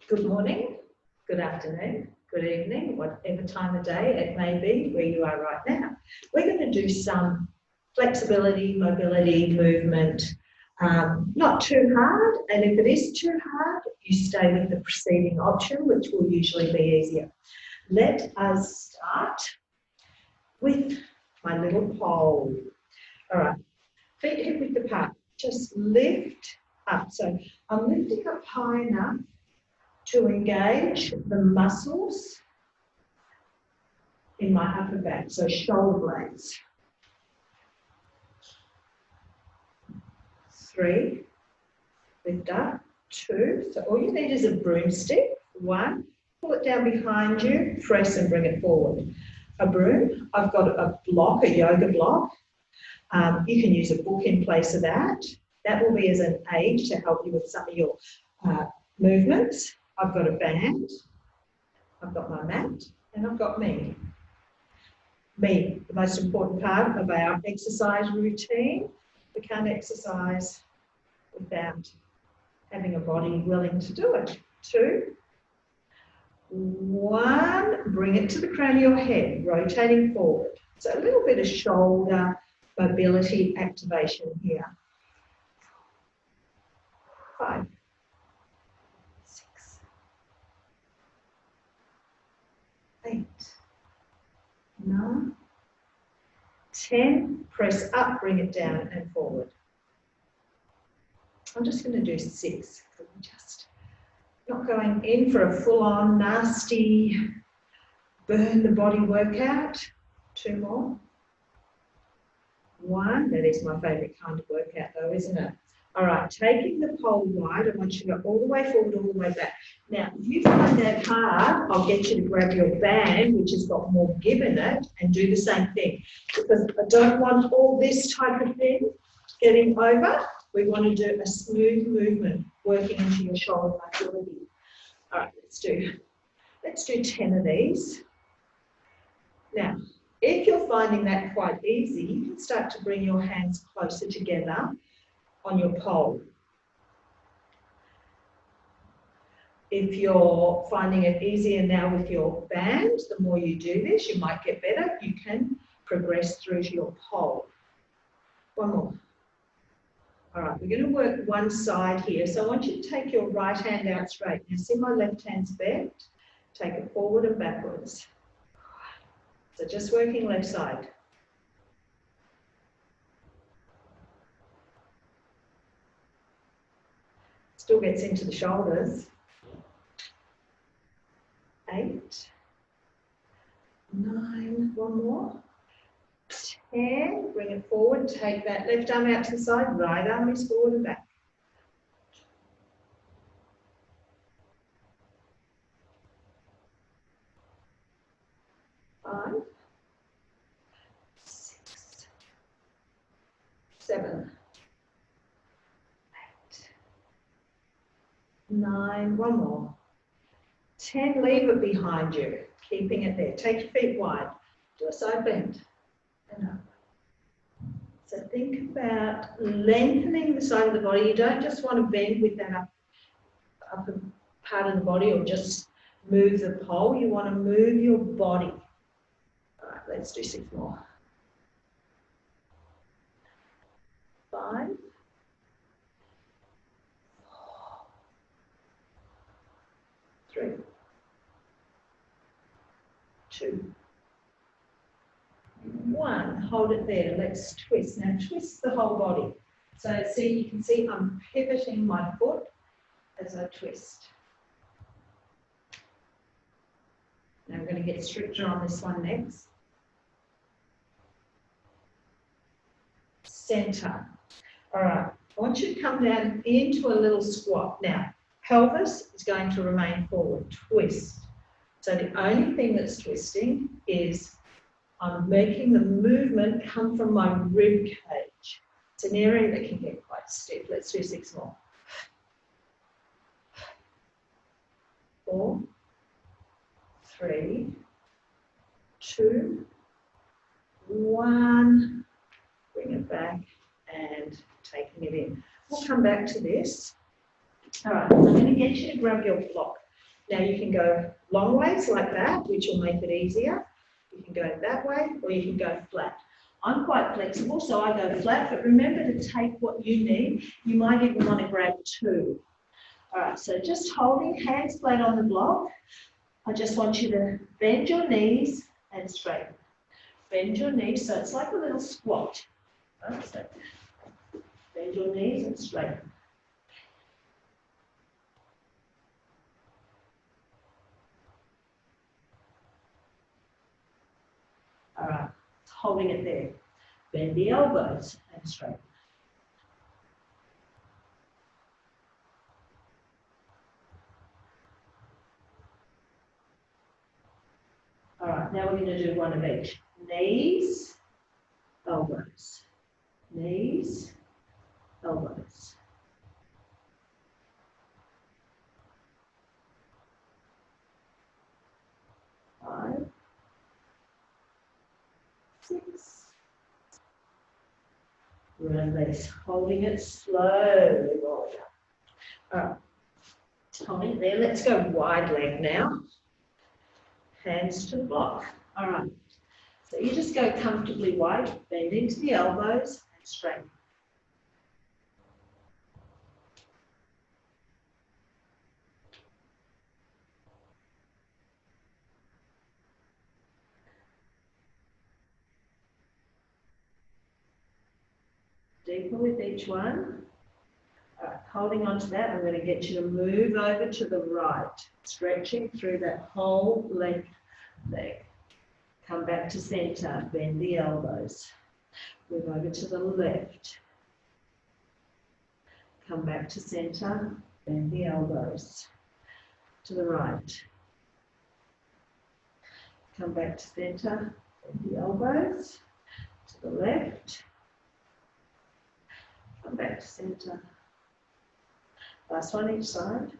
Good morning, good afternoon, good evening, whatever time of day it may be where you are right now. We're going to do some flexibility, mobility, movement, not too hard, and if it is too hard, you stay with the preceding option, which will usually be easier. Let us start with my little pole. All right, feet hip width apart, just lift up. So I'm lifting up high enough to engage the muscles in my upper back, so shoulder blades. 3, lift up, 2, so all you need is a broomstick, 1, pull it down behind you, press and bring it forward. A broom, I've got a block, a yoga block. You can use a book in place of that. That will be as an aid to help you with some of your movements. I've got a band, I've got my mat, and I've got me. Me, the most important part of our exercise routine. We can't exercise without having a body willing to do it. 2, 1, bring it to the crown of your head, rotating forward. So a little bit of shoulder mobility activation here. 5, 6, 8, 9, 10, press up, bring it down and forward. I'm just going to do 6. I'm just not going in for a full-on nasty burn the body workout. 2 more. 1, that is my favourite kind of workout though, isn't it? All right, taking the pole wide, I want you to go all the way forward, all the way back. Now, if you find that hard, I'll get you to grab your band, which has got more give in it, and do the same thing. Because I don't want all this type of thing getting over. We want to do a smooth movement, working into your shoulder mobility. All right, let's do 10 of these. Now, if you're finding that quite easy, you can start to bring your hands closer together on your pole. If you're finding it easier now with your band, the more you do this, you might get better. You can progress through to your pole. 1 more. All right, we're going to work one side here. So I want you to take your right hand out straight. Now see my left hand's bent. Take it forward and backwards. So just working left side. Still gets into the shoulders. 8, 9, 1 more. 10, bring it forward, take that left arm out to the side, right arm is forward and back. 5, 6, 7, 8, 9, 1 more. 10, leave it behind you, keeping it there. Take your feet wide, do a side bend, and up. So think about lengthening the side of the body. You don't just want to bend with that upper part of the body or just move the pole. You want to move your body. All right, let's do 6 more. 5, 4, 3, 2, 1, hold it there, let's twist. Now twist the whole body. So see, you can see I'm pivoting my foot as I twist. Now I'm going to get stricter on this one next. Center. All right, I want you to come down into a little squat. Now, pelvis is going to remain forward, twist. So the only thing that's twisting is I'm making the movement come from my rib cage. It's an area that can get quite stiff. Let's do 6 more. 4, 3, 2, 1. Bring it back and taking it in. We'll come back to this. All right, I'm going to get you to grab your block. Now you can go long ways like that, which will make it easier. You can go that way, or you can go flat. I'm quite flexible, so I go flat, but remember to take what you need. You might even want to grab two. All right, so just holding, hands flat on the block. I just want you to bend your knees and straighten. Bend your knees, so it's like a little squat. Right, so bend your knees and straighten. All right, holding it there. Bend the elbows and straighten. All right, now we're going to do one of each. Knees, elbows. Knees, elbows. 5, 6. Release, holding it slowly rolling up. All right, holding it there. Let's go wide leg now. Hands to the block. All right, so you just go comfortably wide, bend into the elbows and straighten. Deeper with each one. All right, holding on to that, I'm going to get you to move over to the right, stretching through that whole left leg. Come back to center, bend the elbows. Move over to the left. Come back to center, bend the elbows. To the right. Come back to center, bend the elbows. To the left. Come back to center. Last one each side.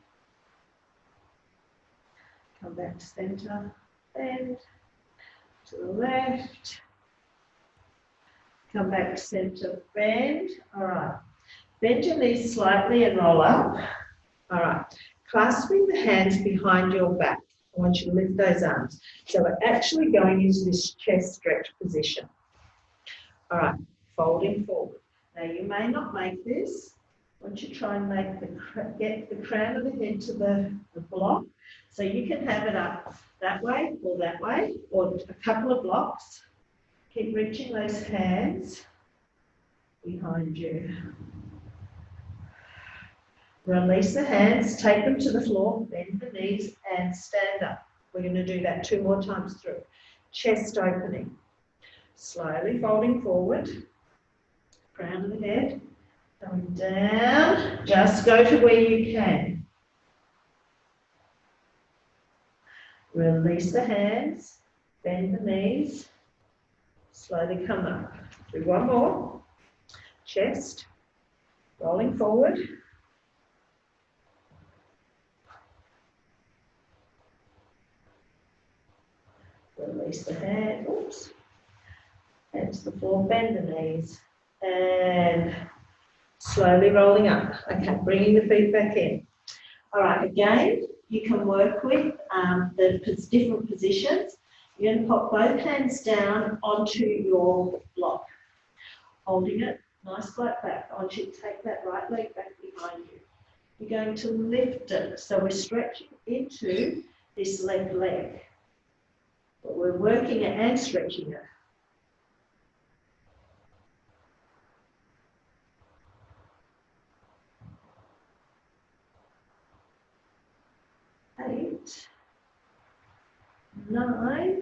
Come back to center, bend. To the left. Come back to center, bend. All right. Bend your knees slightly and roll up. All right. Clasping the hands behind your back. I want you to lift those arms. So we're actually going into this chest stretch position. All right. Folding forward. Now you may not make this. I want you to try and get the crown of the head to the block. So you can have it up that way, or a couple of blocks. Keep reaching those hands behind you. Release the hands, take them to the floor, bend the knees and stand up. We're going to do that 2 more times through. Chest opening. Slowly folding forward. Crown of the head. Coming down. Just go to where you can. Release the hands, bend the knees, slowly come up. Do one more. Chest, rolling forward. Release the hand, oops. Hands to the floor, bend the knees, and slowly rolling up. Okay, bringing the feet back in. All right, again, you can work with the different positions. You're going to pop both hands down onto your block, holding it nice flat back. I want you to take that right leg back behind you. You're going to lift it. So we're stretching into this left leg. But we're working it and stretching it. Eight, 9,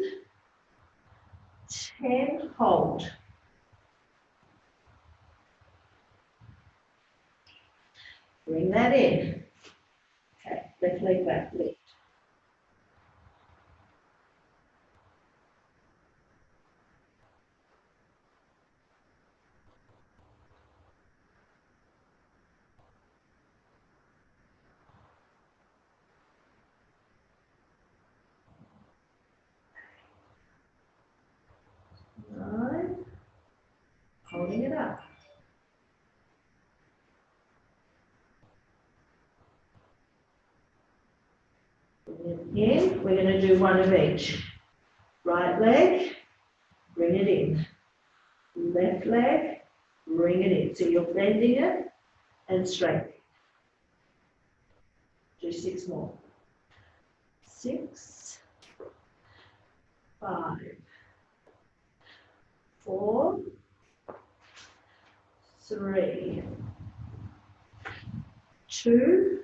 10, hold. Bring that in. Okay, left leg back, lift. Holding it up. in. We're going to do one of each. Right leg, bring it in. Left leg, bring it in. So you're bending it and straightening. Do 6 more. 6, 5, 4, 3, 2,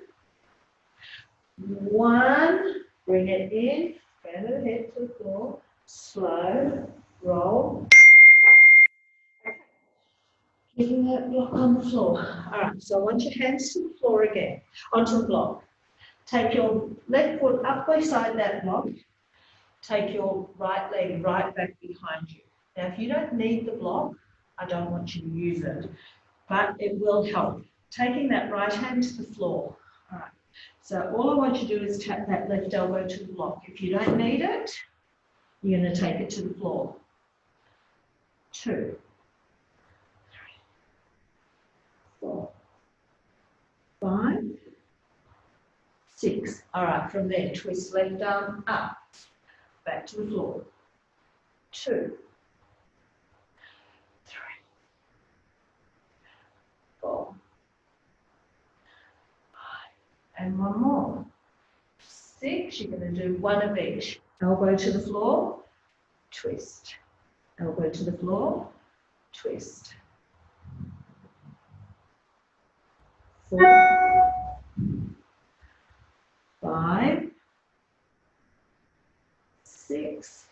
1. Bring it in. Bend the head to the floor. Slow. Roll. Keeping that block on the floor. All right, so I want your hands to the floor again, onto the block. Take your left foot up beside that block. Take your right leg right back behind you. Now, if you don't need the block, I don't want you to use it, but it will help. Taking that right hand to the floor. All right, so all I want you to do is tap that left elbow to the block. If you don't need it, you're going to take it to the floor. 2, 4, 5, 6. All right, from there, twist left arm up, back to the floor. 2, 3, 4, 5, and one more. 6. You're going to do one of each. Elbow to the floor, twist. Elbow to the floor, twist. 4, 5, 6.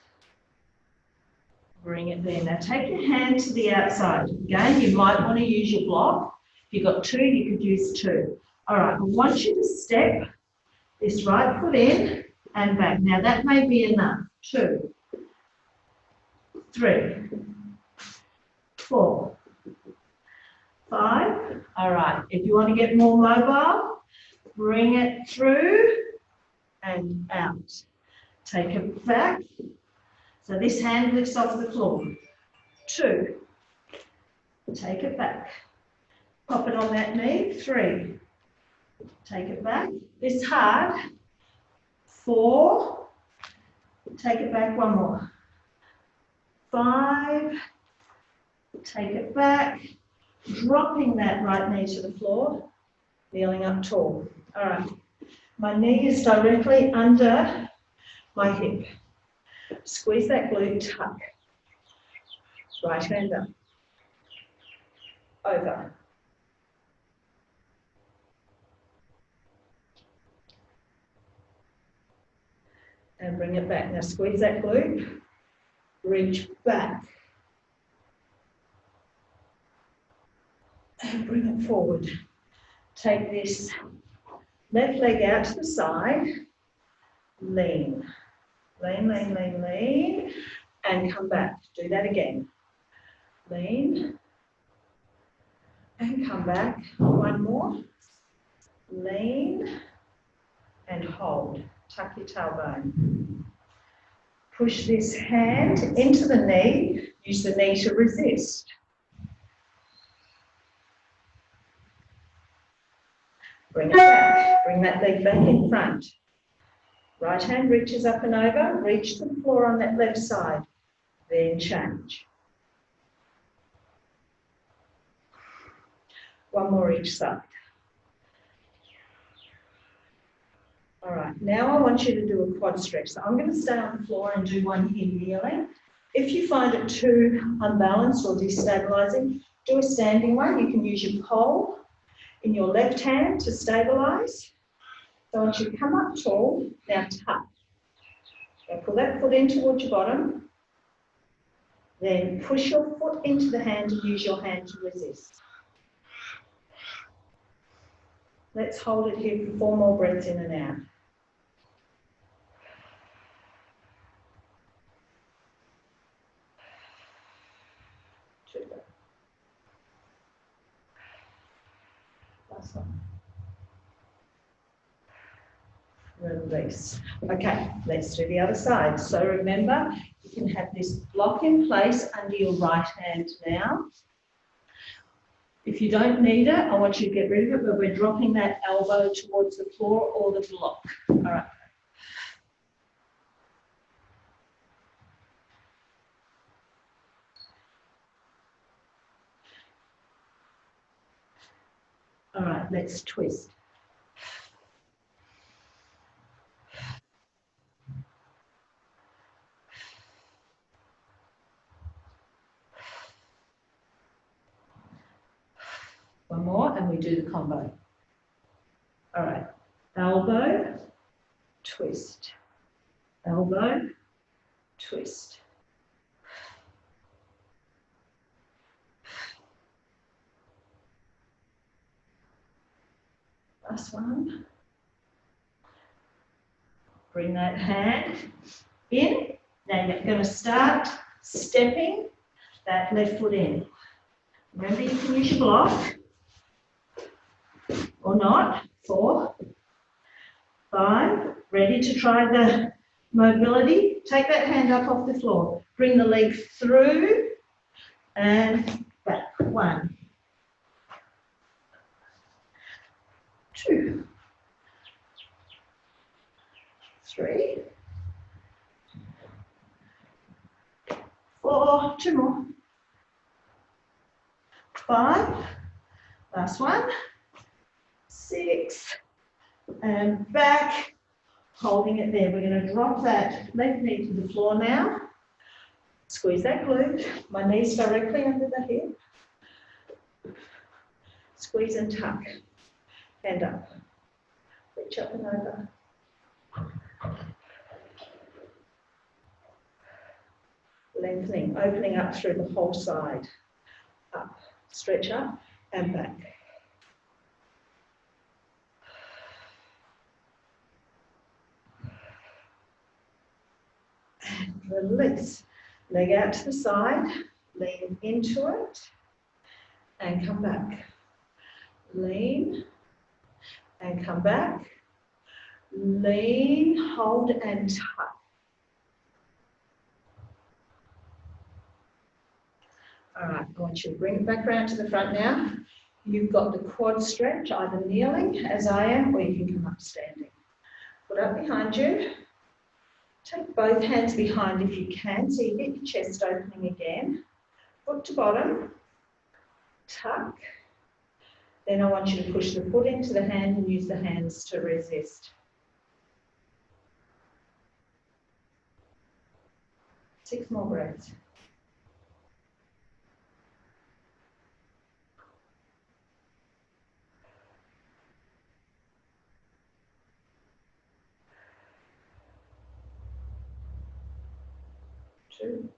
Bring it there. Now take your hand to the outside. Again, you might want to use your block. If you've got 2, you could use 2. All right, I want you to step this right foot in and back. Now that may be enough. 2, 3, 4, 5. All right, if you want to get more mobile, bring it through and out. Take it back. So this hand lifts off the floor. 2. Take it back. Pop it on that knee. 3. Take it back. This hard. 4. Take it back. One more. 5. Take it back. Dropping that right knee to the floor. Kneeling up tall. All right. My knee is directly under my hip. Squeeze that glute, tuck. Right hand up. Over. And bring it back. Now squeeze that glute. Reach back. And bring it forward. Take this left leg out to the side. Lean. Lean, lean, lean, lean. And come back. Do that again. Lean. And come back. One more. Lean. And hold. Tuck your tailbone. Push this hand into the knee. Use the knee to resist. Bring it back. Bring that leg back in front. Right hand reaches up and over. Reach to the floor on that left side. Then change. One more each side. All right, now I want you to do a quad stretch. So I'm going to stay on the floor and do one here kneeling. If you find it too unbalanced or destabilizing, do a standing one. You can use your pole in your left hand to stabilize. So I want you to come up tall, now tuck. So pull that foot in towards your bottom. Then push your foot into the hand and use your hand to resist. Let's hold it here for 4 more breaths in and out. Last one. Release. Okay, let's do the other side. So remember, you can have this block in place under your right hand now. If you don't need it, I want you to get rid of it, but we're dropping that elbow towards the floor or the block. All right. All right, let's twist. One more and we do the combo. All right, elbow, twist, elbow, twist. Last one. Bring that hand in. Now you're going to start stepping that left foot in. Remember, you can use your block or not. 4, 5. Ready to try the mobility? Take that hand up off the floor. Bring the leg through and back. 1, 2, 3, 4. 2 more. 5. Last one. 6. And back. Holding it there. We're going to drop that left knee to the floor now. Squeeze that glute. My knees directly under the hip. Squeeze and tuck. Hand up. Reach up and over. Lengthening, opening up through the whole side. Up, stretch up and back. And release. Leg out to the side, lean into it and come back. Lean and come back. Lean, hold and tuck. All right, I want you to bring it back around to the front now. You've got the quad stretch, either kneeling as I am, or you can come up standing. Put up behind you. Take both hands behind if you can, so you get your chest opening again. Foot to bottom, tuck. Then I want you to push the foot into the hand and use the hands to resist. 6 more breaths. Two,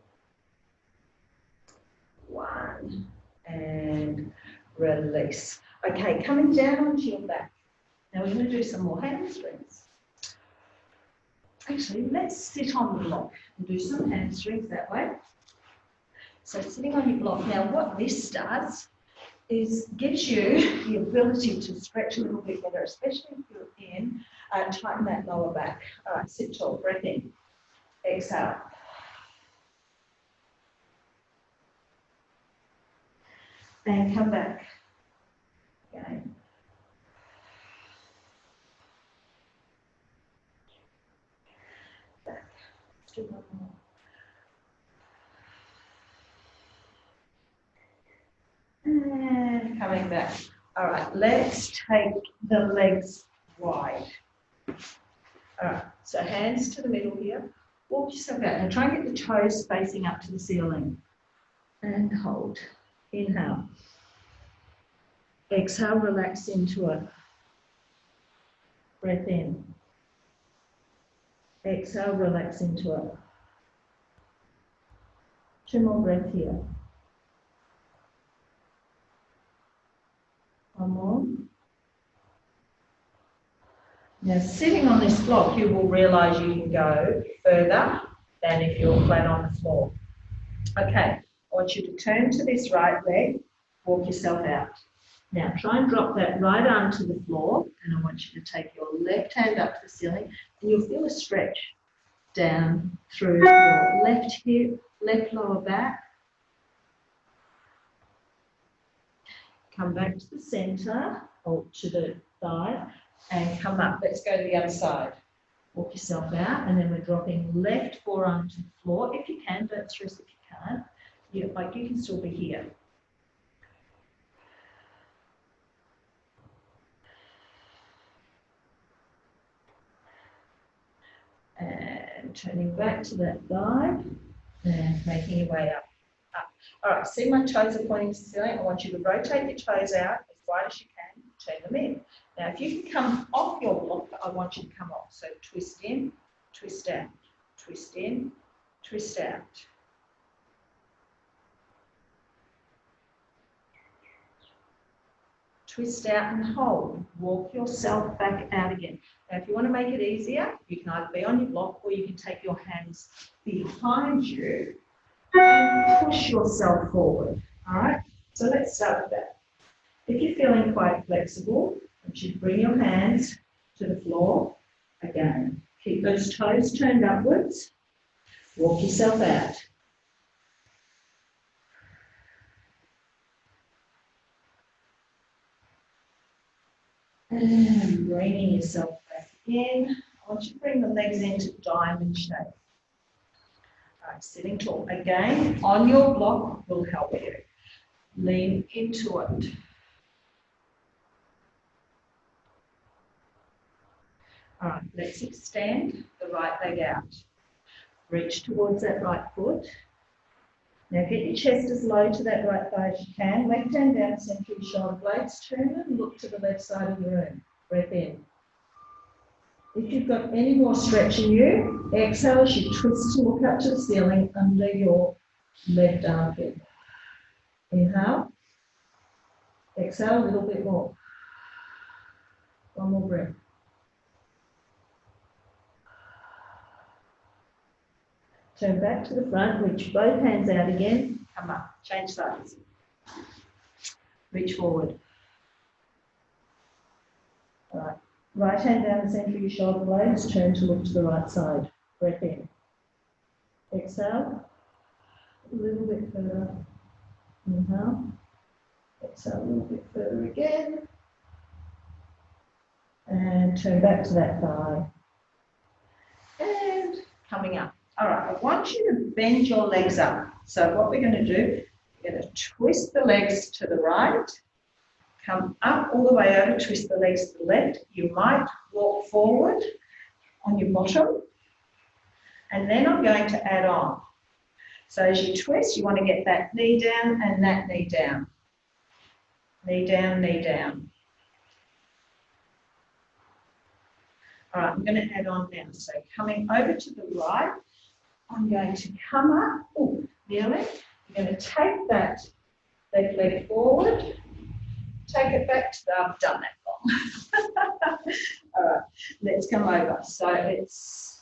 1, and release. Okay, coming down onto your back. Now we're going to do some more hamstrings. Actually, let's sit on the block and do some hamstrings that way. So sitting on your block. Now what this does is gives you the ability to stretch a little bit better, especially if you're in, tighten that lower back. All right, sit tall, breath in, exhale. And come back. Again. Back. Let's do one more. And coming back. All right, let's take the legs wide. All right, so hands to the middle here. Walk yourself out. Now try and get the toes facing up to the ceiling. And hold. Inhale. Exhale, relax into it. Breath in. Exhale, relax into it. 2 more breaths here. 1 more. Now, sitting on this block, you will realise you can go further than if you're flat on the floor. Okay, I want you to turn to this right leg, walk yourself out. Now, try and drop that right arm to the floor, and I want you to take your left hand up to the ceiling, and you'll feel a stretch down through your left hip, left lower back. Come back to the centre, or to the thigh, and come up. Let's go to the other side. Walk yourself out, and then we're dropping left forearm to the floor. If you can, don't stress if you can't. You can still be here. turning back to that thigh and making your way up. All right, see my toes are pointing to the ceiling. I want you to rotate your toes out as wide as you can, turn them in. Now, if you can come off your block, I want you to come off. So twist in, twist out, twist in, twist out. Twist out and hold. Walk yourself back out again. Now, if you want to make it easier, you can either be on your block or you can take your hands behind you and push yourself forward. All right, so let's start with that. If you're feeling quite flexible, I want you to bring your hands to the floor again. Keep those toes turned upwards. Walk yourself out. And bringing yourself back in. I want you to bring the legs into diamond shape. All right, sitting tall. Again, on your block will help you. Lean into it. All right, let's extend the right leg out. Reach towards that right foot. Now get your chest as low to that right thigh as you can. Left hand down, center of your shoulder blades. Turn and look to the left side of the room. Breath in. If you've got any more stretch in you, exhale as you twist to look up to the ceiling under your left armpit. Inhale. Exhale a little bit more. One more breath. Turn back to the front, reach both hands out again, come up, change sides. Reach forward. All right, right hand down the centre of your shoulder blades, turn to look to the right side. Breath in. Exhale, a little bit further. Inhale. Exhale a little bit further again. And turn back to that thigh. And coming up. All right, I want you to bend your legs up. So what we're going to do, we're going to twist the legs to the right, come up all the way over, twist the legs to the left. You might walk forward on your bottom, and then I'm going to add on. So as you twist, you want to get that knee down and that knee down. Knee down, knee down. All right, I'm going to add on now. So coming over to the right, I'm going to come up, nearly. I'm going to take that left leg forward, take it back to the, I've done that long. All right, let's come over. So it's,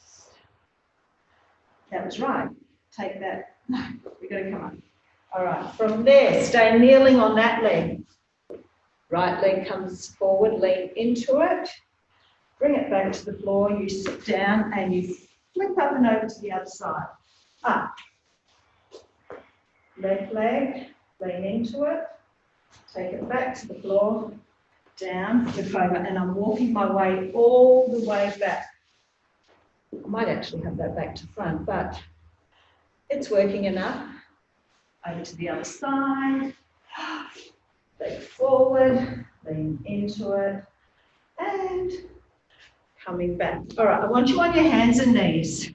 that was right. Take that, no, we've got to come up. All right, from there, stay kneeling on that leg. Right leg comes forward, lean into it. Bring it back to the floor, you sit down and you flip up and over to the other side. Up. Left leg, lean into it. Take it back to the floor, down, flip over, and I'm walking my way all the way back. I might actually have that back to front, but it's working enough. Over to the other side. Leg forward, lean into it, and coming back. All right, I want you on your hands and knees.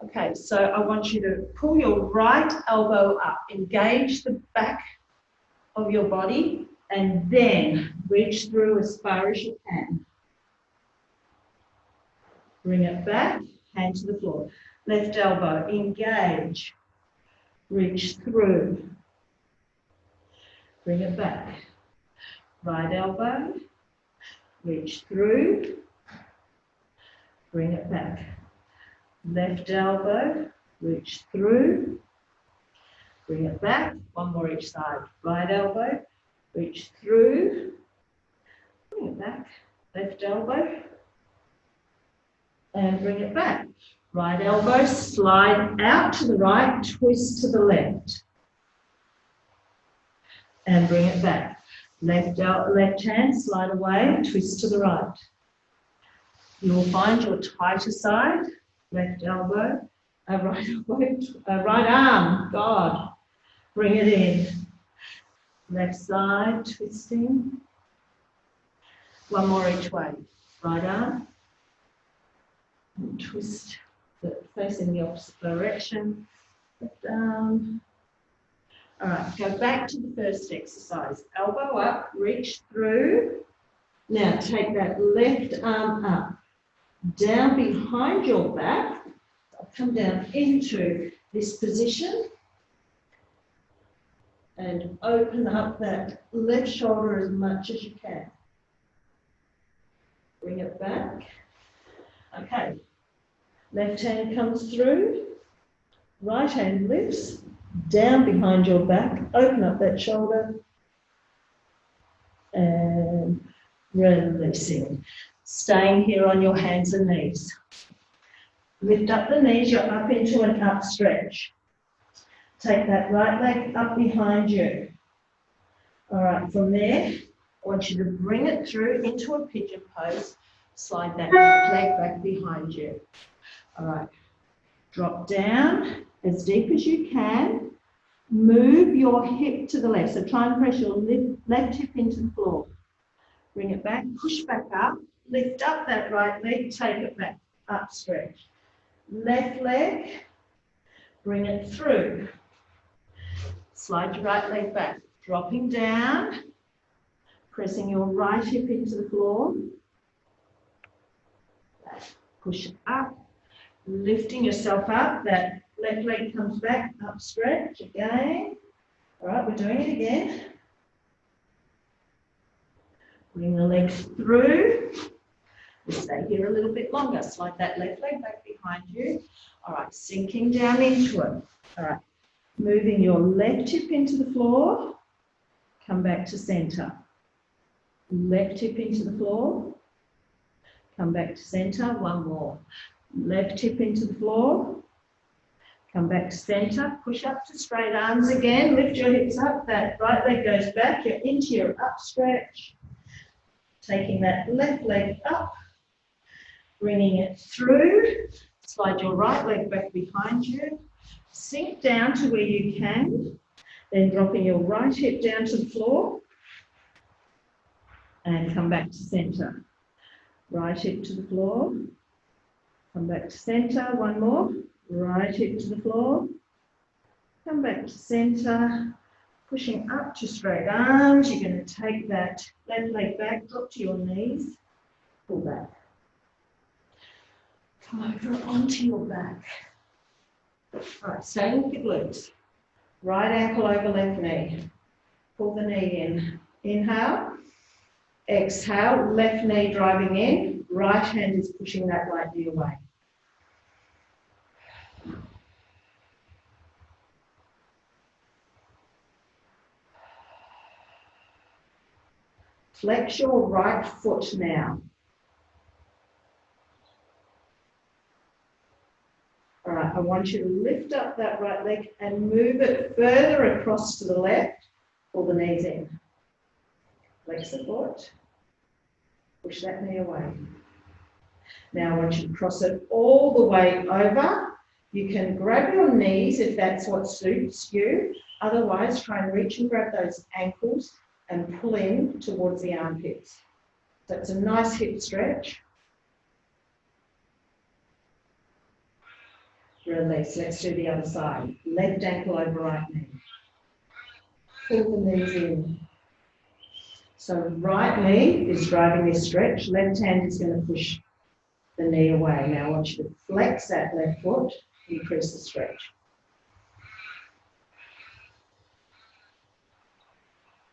Okay, so I want you to pull your right elbow up, engage the back of your body, and then reach through as far as you can. Bring it back, hand to the floor. Left elbow, engage, reach through. Bring it back. Right elbow, reach through, bring it back. Left elbow, reach through, bring it back. One more each side. Right elbow, reach through, bring it back. Left elbow, and bring it back. Right elbow, slide out to the right, twist to the left, and bring it back. Left hand, slide away, twist to the right. You will find your tighter side, left elbow, right elbow, right arm, God, bring it in. Left side, twisting. One more each way. Right arm, and twist facing the opposite direction. Down. All right, go back to the first exercise. Elbow up, reach through. Now take that left arm up, down behind your back. I'll come down into this position and open up that left shoulder as much as you can. Bring it back. Okay, left hand comes through, right hand lifts, down behind your back, open up that shoulder, and releasing. Staying here on your hands and knees. Lift up the knees, you're up into an up stretch. Take that right leg up behind you. All right, from there, I want you to bring it through into a pigeon pose. Slide that leg back behind you. All right, drop down as deep as you can. Move your hip to the left. So try and press your left hip into the floor. Bring it back, push back up, lift up that right leg, take it back, up stretch. Left leg, bring it through. Slide your right leg back, dropping down, pressing your right hip into the floor. Push up, lifting yourself up, that left leg comes back, up stretch again. All right, we're doing it again. Bring the legs through. We'll stay here a little bit longer. Slide that left leg back behind you. All right, sinking down into it. All right, moving your left hip into the floor. Come back to center. Left hip into the floor. Come back to center. One more. Left hip into the floor. Come back to center. Push up to straight arms again. Lift your hips up. That right leg goes back. You're into your up stretch. Taking that left leg up. Bringing it through. Slide your right leg back behind you. Sink down to where you can. Then dropping your right hip down to the floor. And come back to center. Right hip to the floor. Come back to center. One more. Right hip to the floor. Come back to center. Pushing up to straight arms. You're going to take that left leg back, drop to your knees, pull back. Come over onto your back. All right, stay with your glutes. Right ankle over left knee. Pull the knee in. Inhale. Exhale. Left knee driving in. Right hand is pushing that right knee away. Flex your right foot now. All right, I want you to lift up that right leg and move it further across to the left. Pull the knees in. Flex the foot. Push that knee away. Now I want you to cross it all the way over. You can grab your knees if that's what suits you. Otherwise, try and reach and grab those ankles and pull in towards the armpits. So it's a nice hip stretch. Release. Let's do the other side. Left ankle over right knee. Pull the knees in. So right knee is driving this stretch. Left hand is going to push the knee away. Now I want you to flex that left foot, increase the stretch.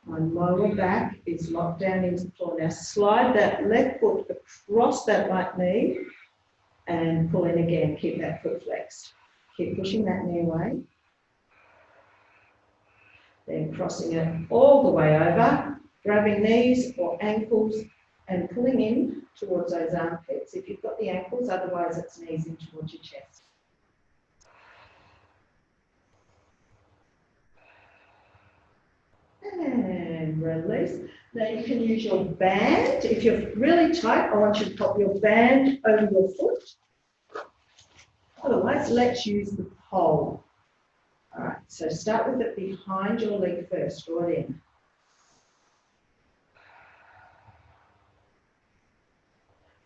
My lower back is locked down into the floor. Now slide that left foot across that right knee and pull in again. Keep that foot flexed. Keep pushing that knee away. Then crossing it all the way over, grabbing knees or ankles and pulling in towards those armpits. If you've got the ankles, otherwise it's knees in towards your chest. And release. Now you can use your band. If you're really tight, I want you to pop your band over your foot. Otherwise, let's use the pole. All right, so start with it behind your leg first. Draw it in.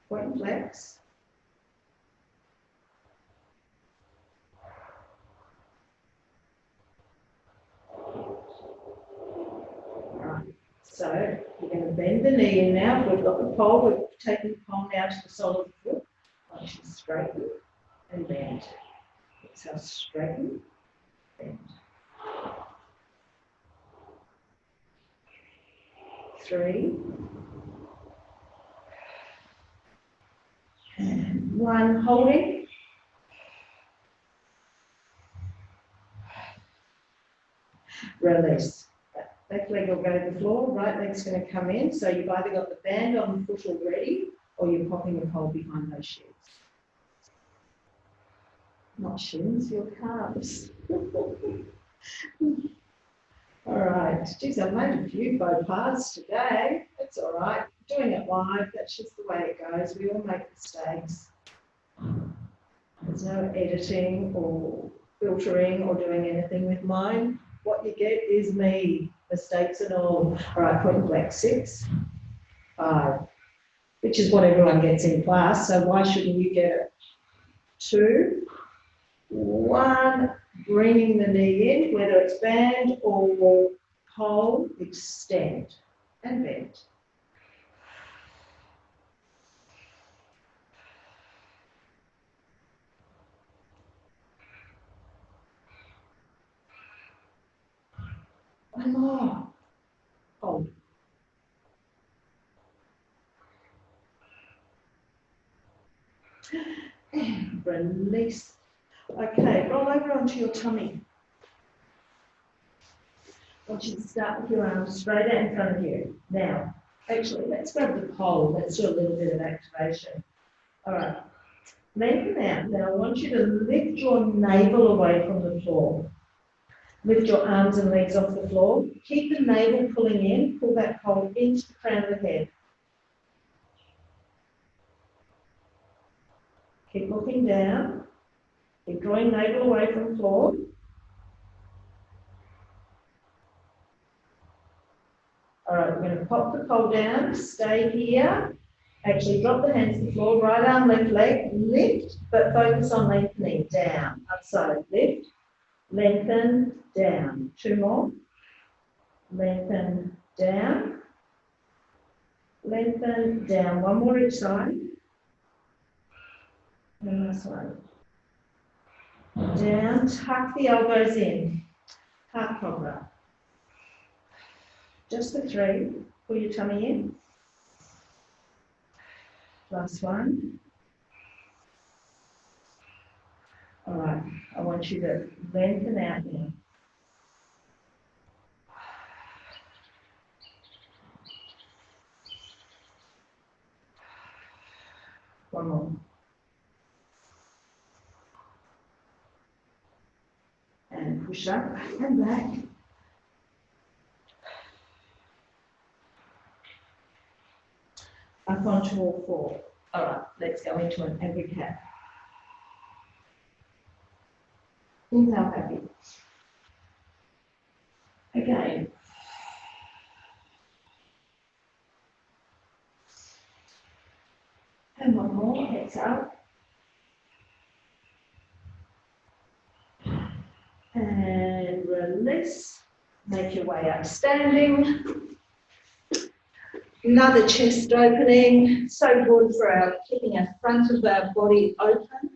Point and flex. So you're going to bend the knee in now. We've got the pole. We've taken the pole now to the sole of the foot. Once you straighten and bend. Exhale, straighten, bend. 3. And 1, holding. Release. Left leg will go to the floor, right leg's going to come in. So you've either got the band on the foot already or you're popping the pole behind those shins. Not shins, your calves. All right. Geez, I've made a few faux pas today. That's all right. Doing it live, that's just the way it goes. We all make mistakes. There's no editing or filtering or doing anything with mine. What you get is me, mistakes and all. All right, point blank. 6, 5, which is what everyone gets in class, so why shouldn't you get it? 2, 1, bringing the knee in, whether it's band or pole, extend and bend. One more. Hold. And release. Okay, roll over onto your tummy. I want you to start with your arms straight out in front of you. Now, actually, let's grab the pole. Let's do a little bit of activation. All right. Lengthen out. Now, I want you to lift your navel away from the floor. Lift your arms and legs off the floor. Keep the navel pulling in. Pull that pole into the crown of the head. Keep looking down. Keep drawing navel away from the floor. All right, we're going to pop the pole down. Stay here. Actually, drop the hands to the floor. Right arm, left leg. Lift, but focus on lengthening. Down. Upside. Lift. Lengthen. Down. 2 more. Lengthen. Down. Lengthen. Down. 1 more each side. And last one. Down. Tuck the elbows in. Heart cobra. Just the 3. Pull your tummy in. Last one. All right. I want you to lengthen out now. One more. And push up and back. Up onto all 4. All right, let's go into an angry cat. Inhale, happy. Again. And 1 more, exhale. And release. Make your way up standing. Another chest opening. So good for our keeping our front of our body open.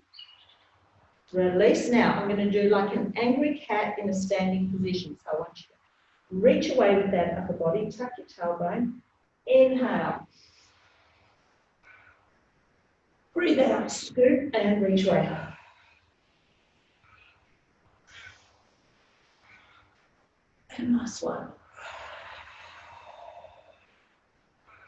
Release. Now I'm going to do like an angry cat in a standing position. So I want you to reach away with that upper body. Tuck your tailbone. Inhale. Breathe out. Scoop and reach away. And last one.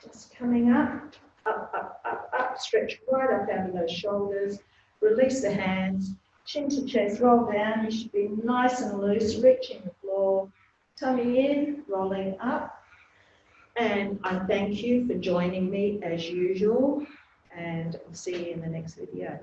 Just coming up, up, up, up, up. Stretch right up out of those shoulders. Release the hands. Chin to chest, roll down. You should be nice and loose, reaching the floor. Tummy in, rolling up. And I thank you for joining me as usual. And I'll see you in the next video.